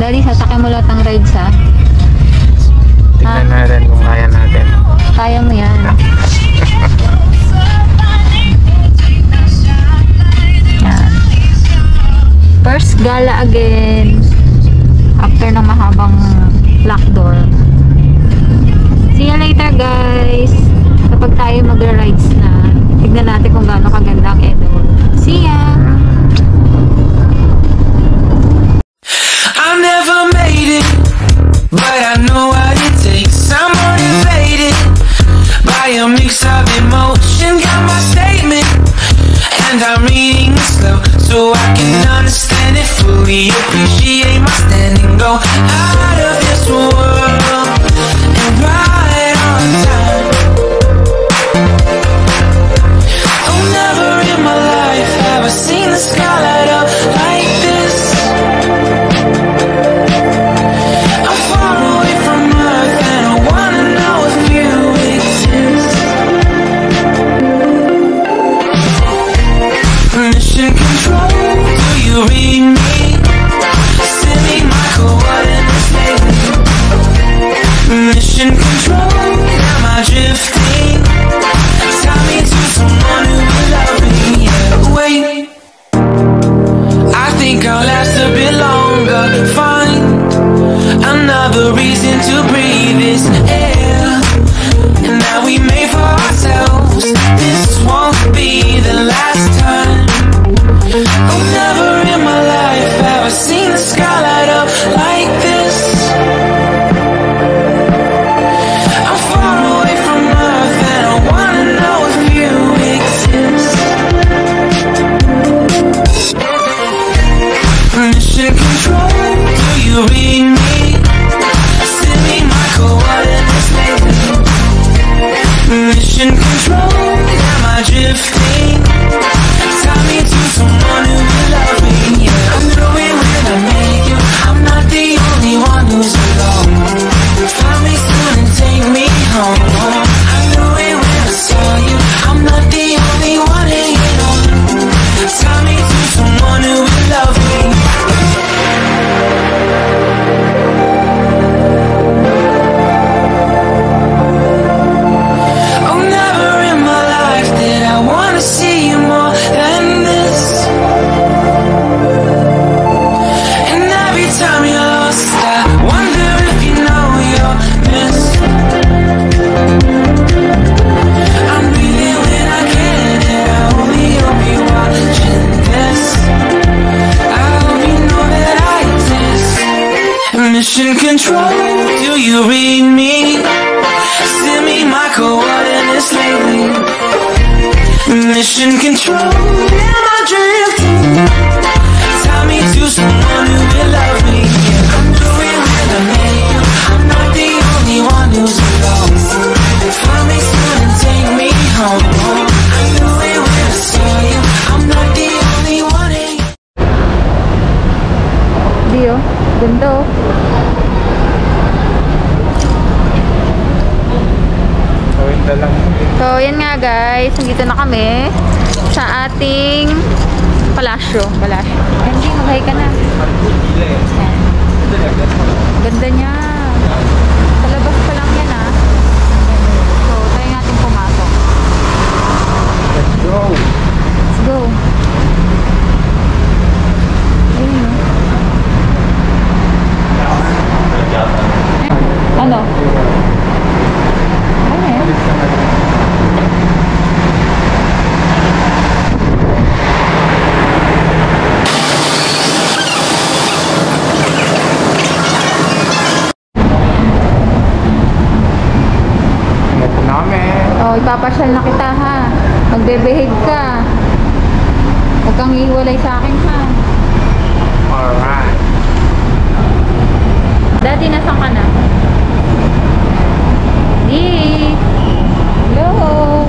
Daddy, sasakyan mo lahat ng rides, ha? Tignan natin kung kaya natin. Kaya mo yan. Yan. First gala again. After ng mahabang lock door. See you later, guys. Kapag tayo magra-rides na, tignan natin kung gaano kaganda ang Edo. See ya! I never made it, but I know what it takes. I'm motivated by a mix of emotion. Got my statement, and I'm reading it slow so I can understand it fully. Appreciate my standing, go out of this world and ride on time. Oh, never in my life have I seen the sky light up like this. I'm far away from Earth and I wanna know if you exist. Mission control, do you read me? Send me my coordinates lately. Mission control, am I drifting? Tell me to someone who will love me. Yeah, wait, I think I'll last a bit longer. Find another reason to breathe this air, and that we made for ourselves. This won't be the last time. Oh, never in my life have I seen the sky light up like this. I'm far away from Earth and I wanna know if you exist. Mission control, do you read me? Send me my coordinates lately. Mission control, am I drifting? Tell me to someone who will love me. Yeah, I know it when I make you. I'm not the only one who's alone. Find me soon and take me home. I know it when I saw you. I'm not the only one hanging on. Tell me to someone who will love me. Oh, never in my life did I wanna see you more than this. And every time you're lost, I wonder if you know you're missed. I'm breathing when I can, and I only hope you're watching this. I hope you know that I exist. Mission control, do you read me? Send me my coordinates lately. Mission control, am I drifting? Tell me to someone who will love me. Yeah, I'm doing when I make you. I'm not the only one who's alone. Find me soon and take me home. I knew it when I saw you. I'm not the only one. Dio, ganda, oh. So, yan nga guys. Nandito na kami sa ating palasyo. Hindi, mag-hi ka na. Yan. Ganda niya. Sa labas pa lang yan, ah. So, try natin pumasok. Let's go! Let's go. Ayun, oh. Ano? Ipapasyal na kita, ha. Magbe-behave ka. Huwag kang iwalay sa akin, ha. Alright. Daddy, nasan ka na? Di. Hello.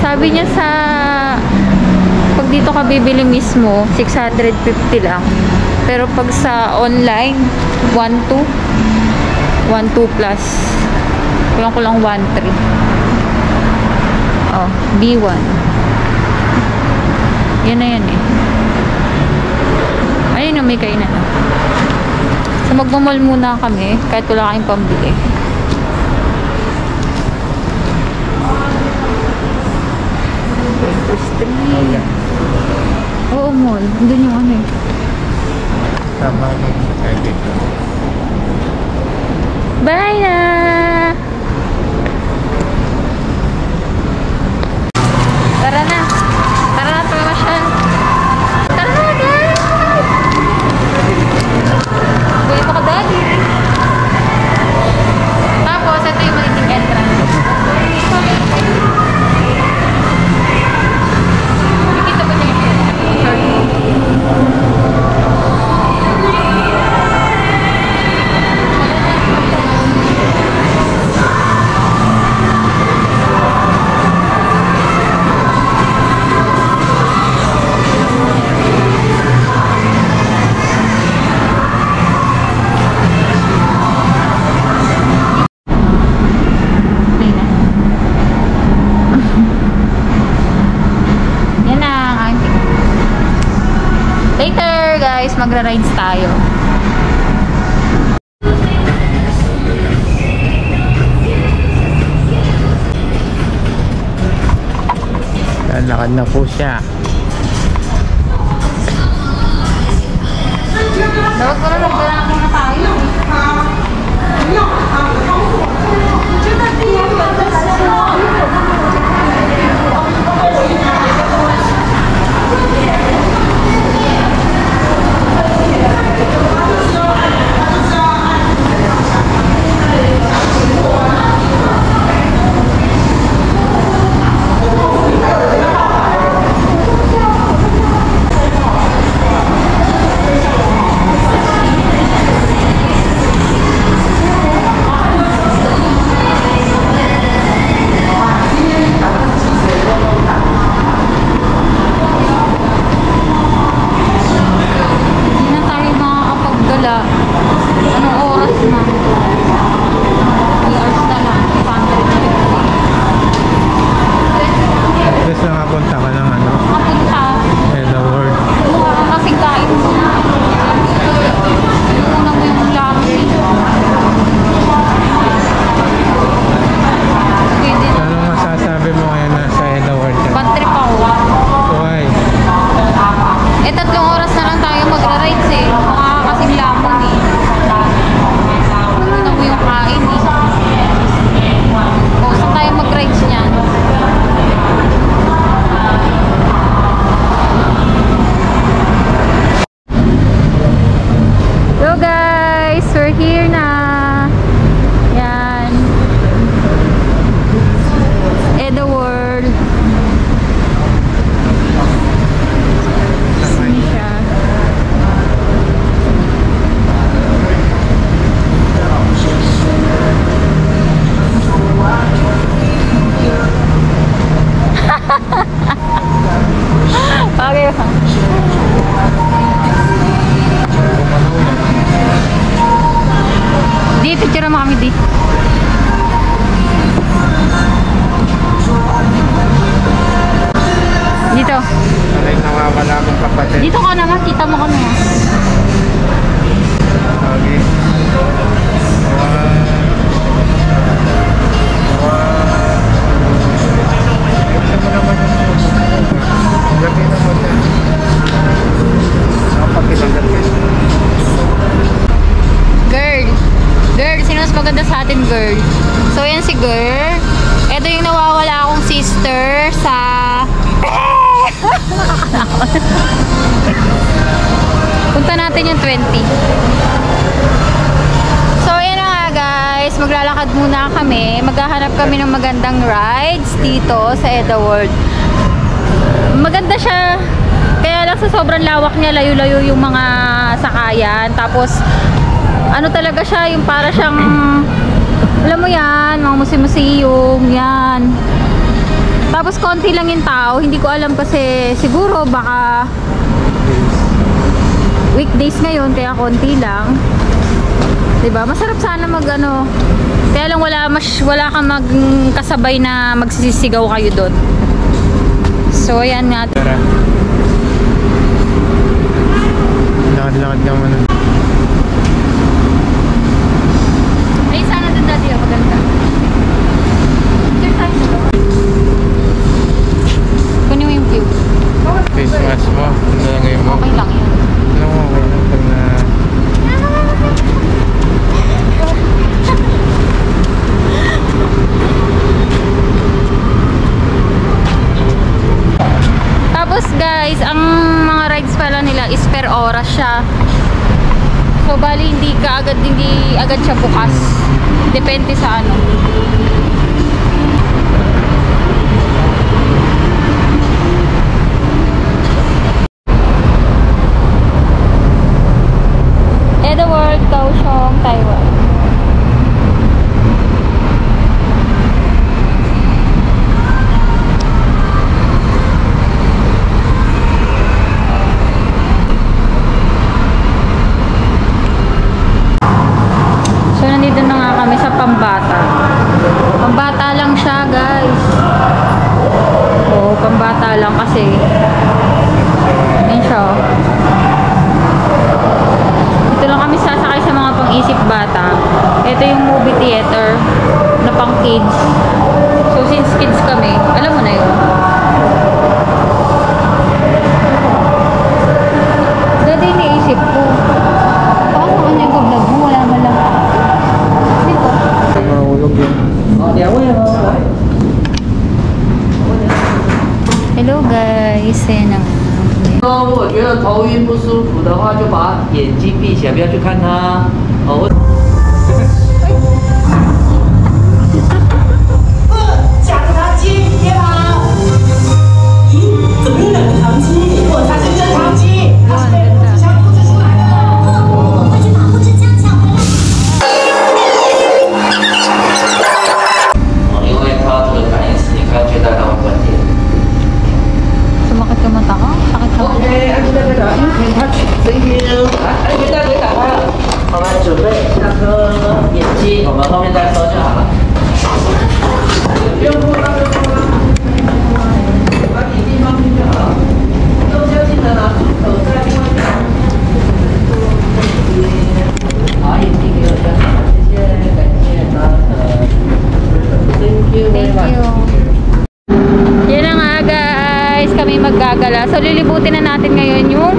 Sabi niya sa pag dito ka bibili mismo 650 lang, pero pag sa online 1.2 plus kulang 1.3. oh, B1 yan na yan eh. Ayun na, may kainan na. So, magmamall muna kami kahit wala kayong pambili. Oo, mall. Doon yung ano eh. Tama nung edit. Bye na! Tara na! Tara na, tumasyal! Tara na, guys! Buhay pa ka, daddy! Tapos, ito yung magiging entrance. Nakikita ba niya yung sorry. Later guys, magra-rides tayo. Lalakad na po siya. Dapat ko na nagdala muna tayo. Di, picture mo kami, di. Dito. Alay, nawawala akong kapatid. Dito ka naman, kita mo kami. Okay. Girl, sino mas maganda sa atin, girl? So, yan si girl. Ito yung nawawala akong sister sa... Punta natin yung 20. So, yan na nga guys. Maglalakad muna kami. Maghahanap kami ng magandang rides dito sa Edda World. Maganda siya. Kaya lang sa sobrang lawak niya, layo-layo yung mga sakayan. Tapos, ano talaga siya, yung para siyang, alam mo yan, mga museum, yan. Tapos konti lang yung tao, hindi ko alam kasi siguro baka weekdays ngayon kaya konti lang. 'Di ba? Masarap sana mag-ano. Kaya lang wala kang magkasabay na magsisigaw kayo doon. So ayan nga. Lakad-lakad ka muna. Ay, sana doon dati ako maganda. Picture tayo sa loob. Kunin mo yung view. Face mask mo. Nalagay mo. Okay lang yan. Ano mo, okay lang pag na... Tapos guys, ang mga rides pala nila is per oras siya. So bali hindi agad siya bukas. Depende sa ano. Edward, Kaohsiung, Taiwan. So nandito na nga kami sa Pambata. Pambata lang siya, guys. Oo, Pambata lang kasi. Yan siya. Oh. Dito lang kami sasakay sa mga pang-isip bata. Ito yung movie theater na pang kids. So since kids kami, alam mo na yun. Dati iniisip ko, paano ka nag-vlog mo? Wala man lang. Dito. Mahulog yun. Hello guys, ayan na. 如果觉得头晕不舒服的话，就把眼睛闭起来，不要去看它。哦，夹着糖鸡，别跑！咦，怎么有两个糖鸡？我才是真糖鸡，它是被物质强复制出来的。我会去把物质加强回来。因为它这个感应是你看最大的观点。 Sumakit yung mata ko? Sakit ka ba? OK，安全带带着，可以 touch，声音，来，安全带可以打开了。我们准备下车，眼睛我们后面再收就好了。不用哭了，不用哭了，把眼睛放进就好了。都要记得拿出口在另外一边。好，眼睛给我加上，谢谢，感谢大家。Thank you very Thank much. you. Yan na nga guys, kami maggagala. So lilibutin na natin ngayon yung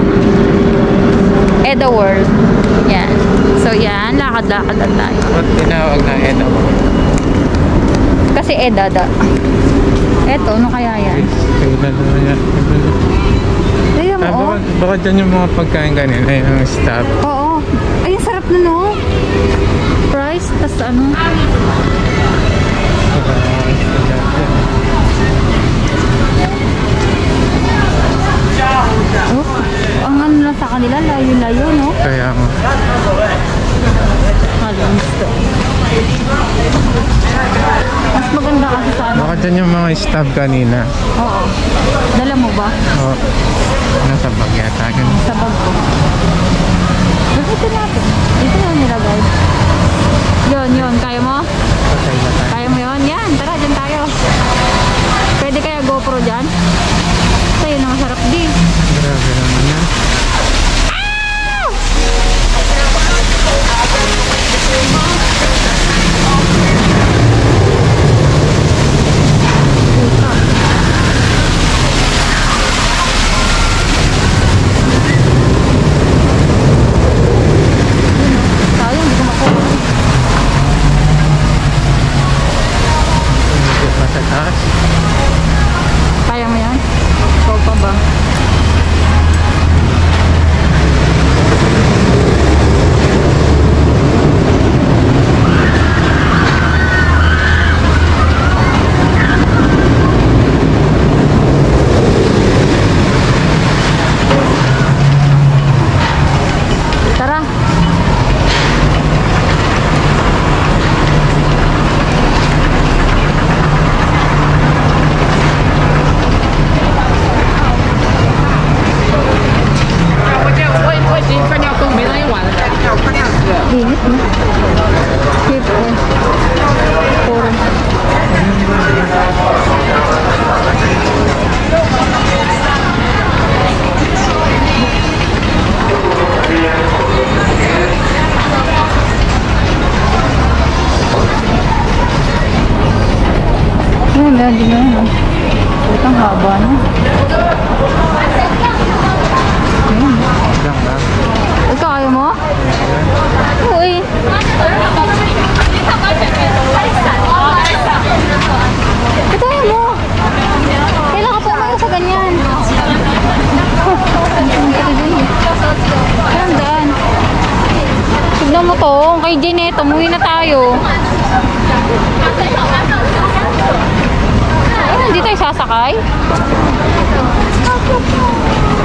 Eda World. Yan. So yan, lakad-lakad lang tayo. Ba't tinawag na Eda mo? Kasi Eda da. Eto, ano kaya yan? Tignan naman yan. Tignan mo, oh. Baka dyan yung mga pagkain kanina, yung stop. Oo. Ay, ang sarap na no. Price, tas ano. Oh, ang ano lang sa kanila, layo-layo, no? Kaya mo. Halos to. Mas maganda kasi sa ano. Baka dyan yung mga stop kanina. Oo. Dala mo ba? Oo. Nasa bag yata. Ganun. Sa bag ko. Ito natin. Ito na nilagay. Yun. Kaya mo? Patay na tayo. Kaya mo yun? Yan. Tara, dyan tayo. Pwede kaya GoPro dyan? Sa'yo na masarap din. Grabe naman yan. Yan, di na. Putang haba na. Ayan. Lang lang. Ikaw, ayaw mo? Uy. Ito, ayaw mo. Kailan ka pumayo sa ganyan? Ayan, daan. Tignan mo to. Kay Jeanette, umuwi na tayo. Ay, hindi tayo sasakay?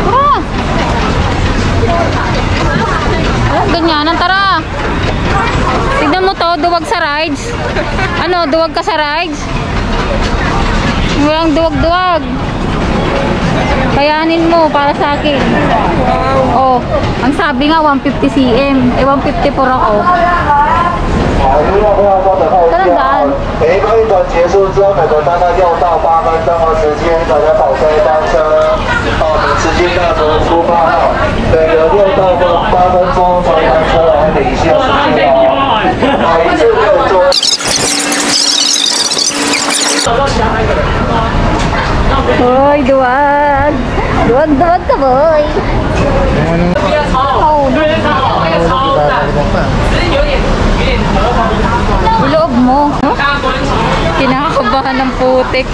Tara! Ganyanan, tara! Tignan mo to, duwag sa rides. Ano, duwag ka sa rides? Walang duwag-duwag. Kayanin mo para sa akin. Oh, ang sabi nga 150 cm. Eh, 154 ako. 每一个运转结束之后，每个单单用到8分钟的时间，大家保持单车报名时间大车出发号，每个6到8分钟从单车来领一下时间哦。每一次可以做。Hoy, duwag! Duwag ka, boy! Yung anong... Oh, loob mo. Kinakabahan ng putik.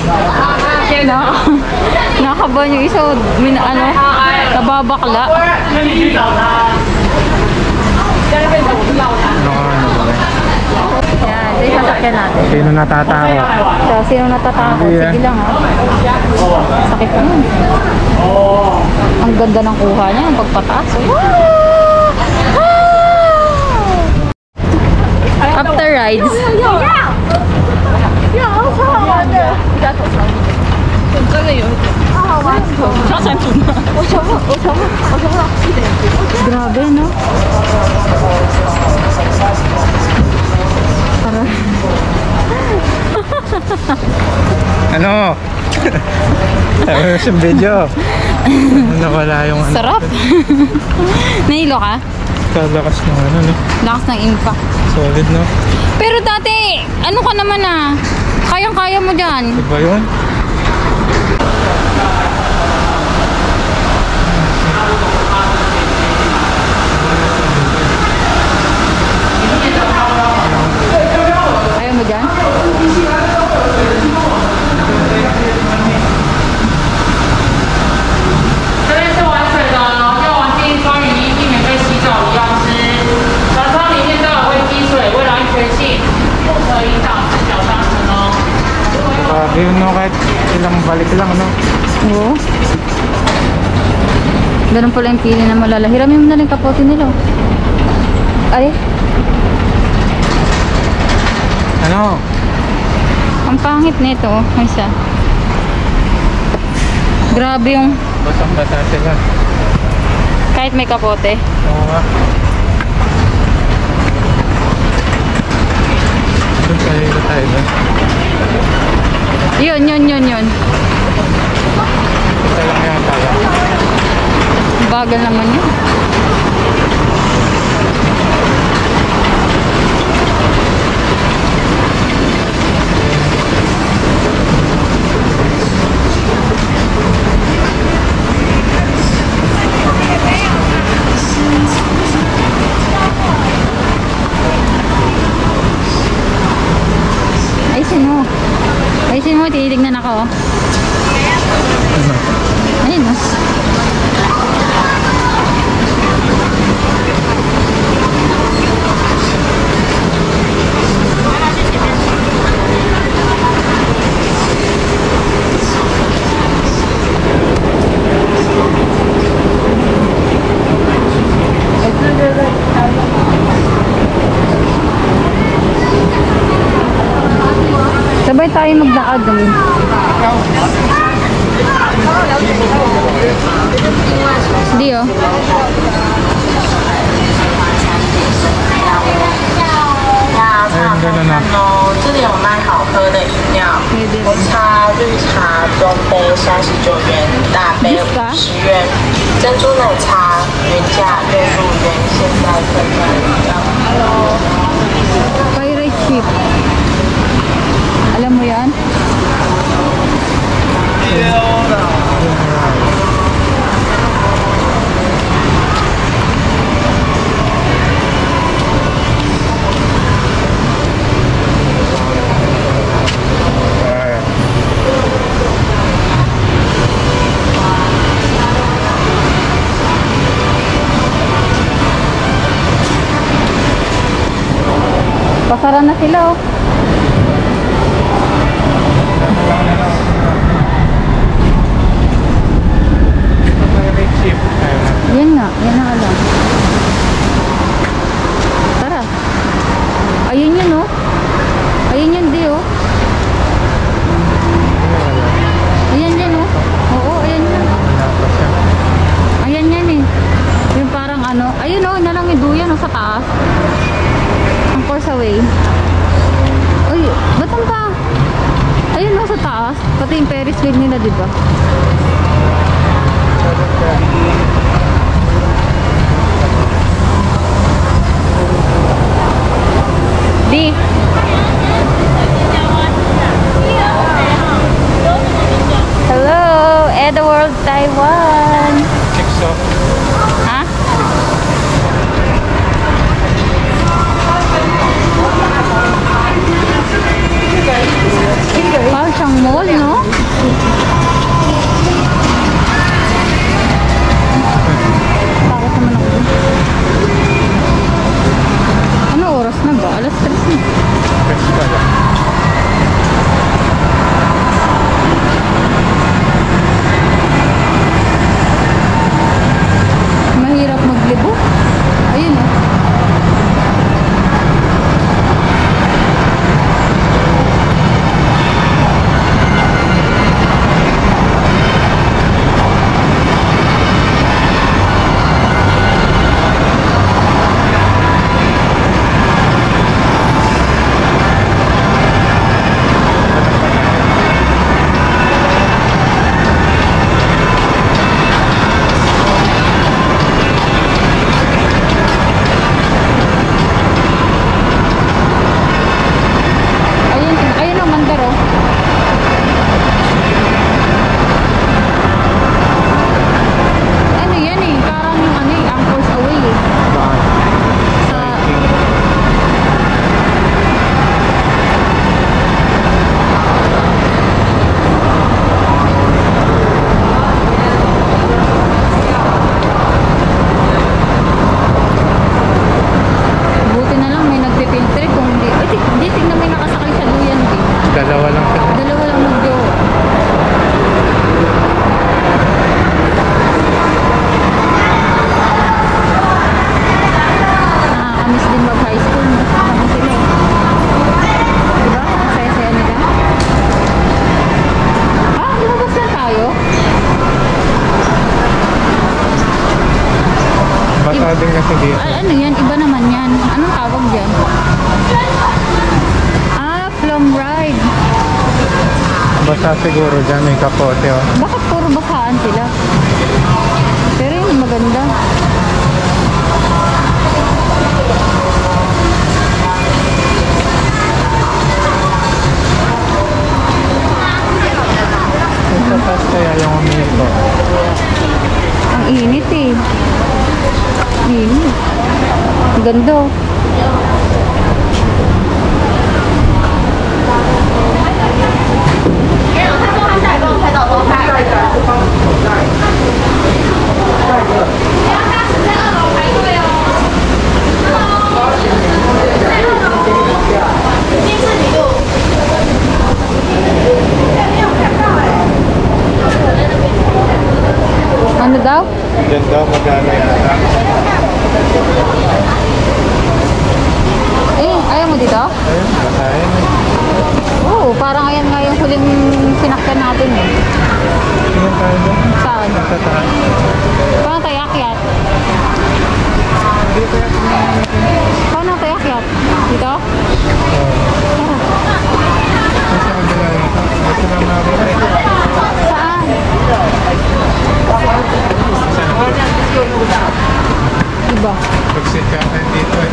Nakakabahan yung isa. Ano, nababakla. Yan, ito yung sasakyan natin. Sino natatawa? So, sino natatakot? Sige lang, ha? Sakit naman. Ang ganda ng kuha niya, ang pagpataas. After rides. Grabe, no? Ano? Sabi sa video. Nawala yung ano. Sarap. Nahilo ka? Kalakas ng ano, no? Lakas ng impact. Solid, no? Pero dati, ano ka naman ah? Kayang-kaya mo dyan. Diba yun? Ayaw mo dyan? Grabe yun, no? Kahit ilang balik lang, no? Oo. Ganun pala yung pili na malala. Hiramin mo na lang kapote nila. Ay, Ano? ang pangit nito. May isa. Grabe yung Basang-basa sila. kahit may kapote. Oo nga. Doon tayo doon. Yun. Tayo lang yan tayo. Bagal naman yun. Ayusin mo, tinitignan ako. Ayun, no? Sabay tayo maglakad dun. Hindi oh. Ayun, gano'n na. 这里有卖好喝的饮料，红茶、绿茶中杯39元，大杯50元，珍珠奶茶原价65元，现在正在Pirate ship. Alam mo yan? Pasara na sila oh. Yan nga, yan ang alam. Tara. Ayun yun oh. Ayun yun di oh. Ayan yan oh. Oo, ayan yan. Ayan yan eh. Yung parang ano. Ayun oh, nalang yung duyan oh sa taas. Ang course away. Uy, ba't ang pa? Ayun oh sa taas. Pati yung Ferris wheel nila diba? Di. Hello, Edward, Taiwan. Ha? Parang siyang mall, no? Takot naman ako. Ano oras na ba? Alas 3 na. Mahirap maglibo. Ayun oh. Din kasi dito. Ano yan? Iba naman yan. Anong tawag dyan? Ah, plum ride. Basa siguro dyan, may kapote oh. Bakit puro basahan sila? Pero yun maganda. Sa taas kaya yung umiiko. Ang init eh. Init. Ang ganda. Ano daw? Diyan daw magana yata. Ayaw mo dito? Ayun, basahin. Oo, parang ayan nga yung huling sinakyan natin eh. Tingnan tayo doon. Saan? Sa taas. Paano tayo akyat? Dito yan. Paano tayo akyat? Dito? Tara. Sa kabila yun. Dito lang natin. Saan? Diba? Pag-sit ka tayo dito eh.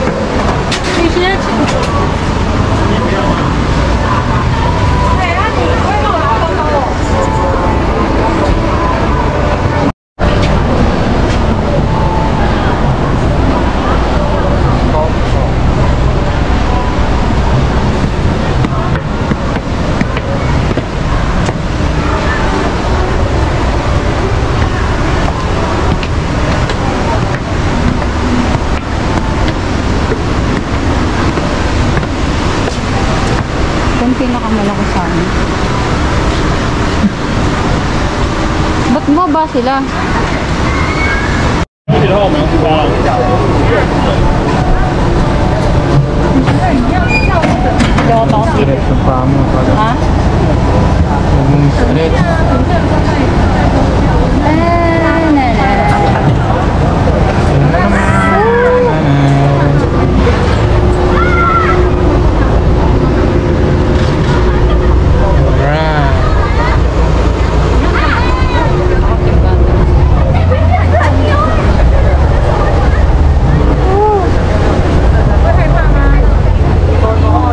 malaki sana. Ba't mo ba sila? Straight yung paa mo. Ha? Yung straight.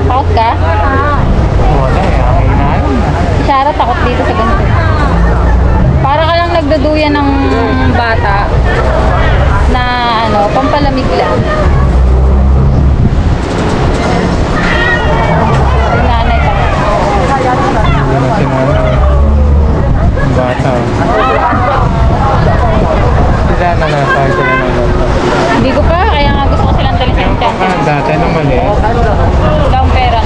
Takot ka? Wala eh, ang hinaan. Sarah, takot dito sa ganito. Para ka lang nagduduyan ng bata na ano, pampalamig lang. Yung nanay ka. Yan ang sinanay. Ang bata. Sila na nasa, sila na nasa. Hindi ko pa, kaya nga gusto ko silang dalhin sa enchanted. Dati nung mali. Wala akong pera.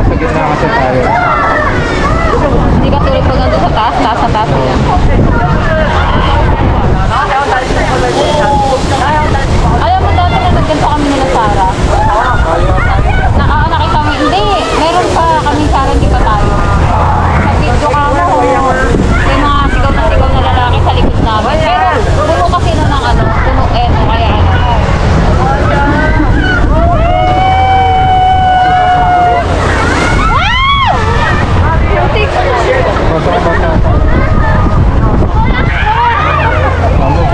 Sa gitna kasi tayo. Hindi ka tulad pag nandun sa taas, taas na taas yan. Alam mo dati na nagganto kami nila Sarah. Nakita mo, hindi. Meron pa kami Sarah, hindi pa tayo. Nag-video ka mo. May mga sigaw na lalaki sa likod namin. Pero puno kasi nun ng ano, puno eto, kaya ano.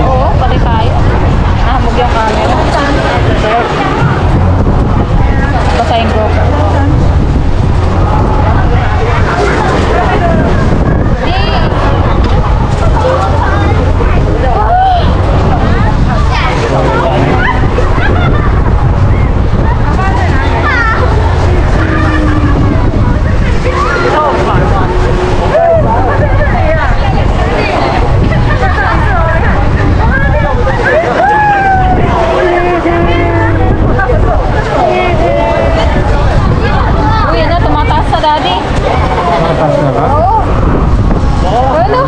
Oo, pati tayo. Nahamog yung camera. Basahin ko. Uy, ano, tumataas sa daddy. Mataas na ba? Oo. Ano?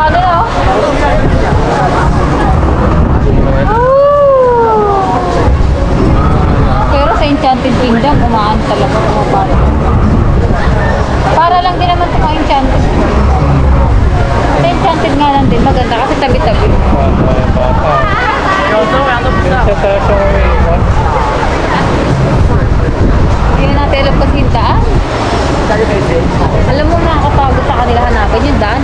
Ano na, oh. Pero sa Enchanted Kingdom, umaan talaga pumapala. Para lang din naman sa mga Enchanted. Sa Enchanted nga lang din, maganda kasi tabi-tabi. Bata. Sa taas yung umiiwan. Hindi na natin alam kasi yung daan. Alam mo, nakakapagod sa kanila hanapin yung daan.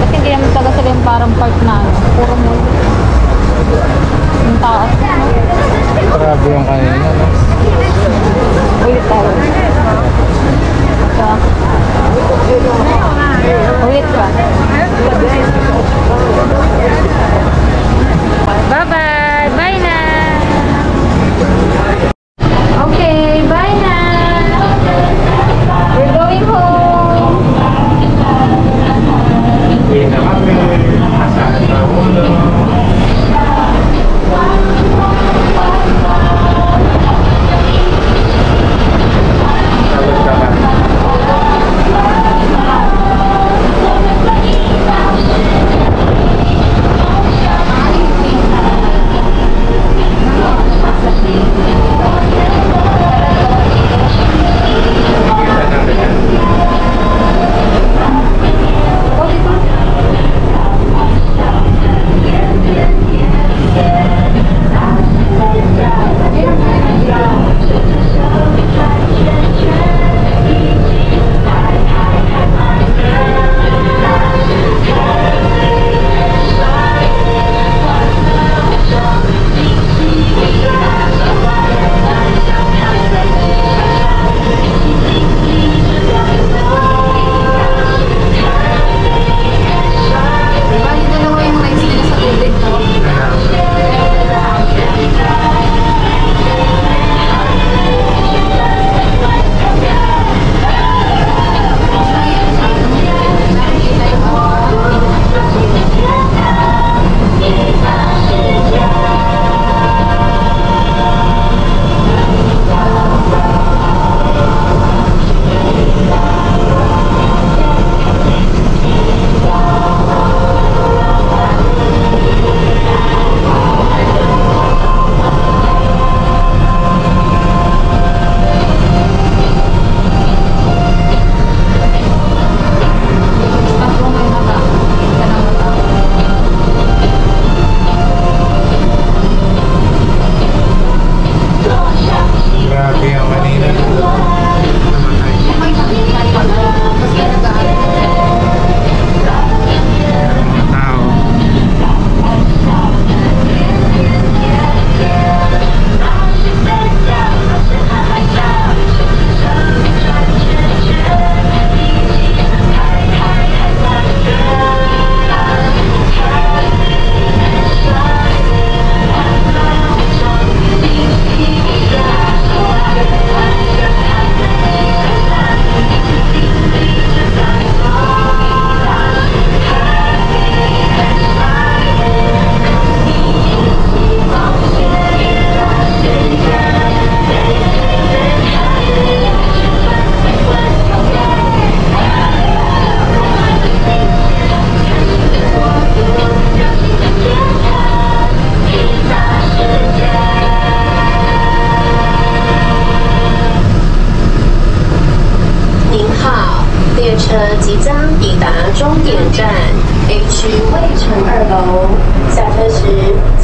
Kasi hindi naman taga sila yung parang park na ano, puro mo. Yung taas. Grabe yung kanina, no? Ulit tayo. Ulit ka. Bye-bye! Bye na! Okay, bye na! We're going home! Hindi na kami. Asaan na ulo. Sagot ka ba?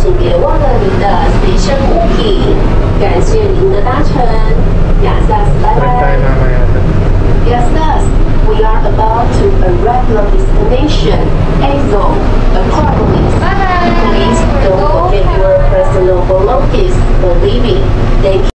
请别忘了您的随身物品。感谢您的搭乘，亚萨斯，拜 Trip 拜 tayo。mamaya. Yes, thus, we are about to arrive at destination, Azul, Acropolis. Please don't forget your personal belongings for leaving. Thank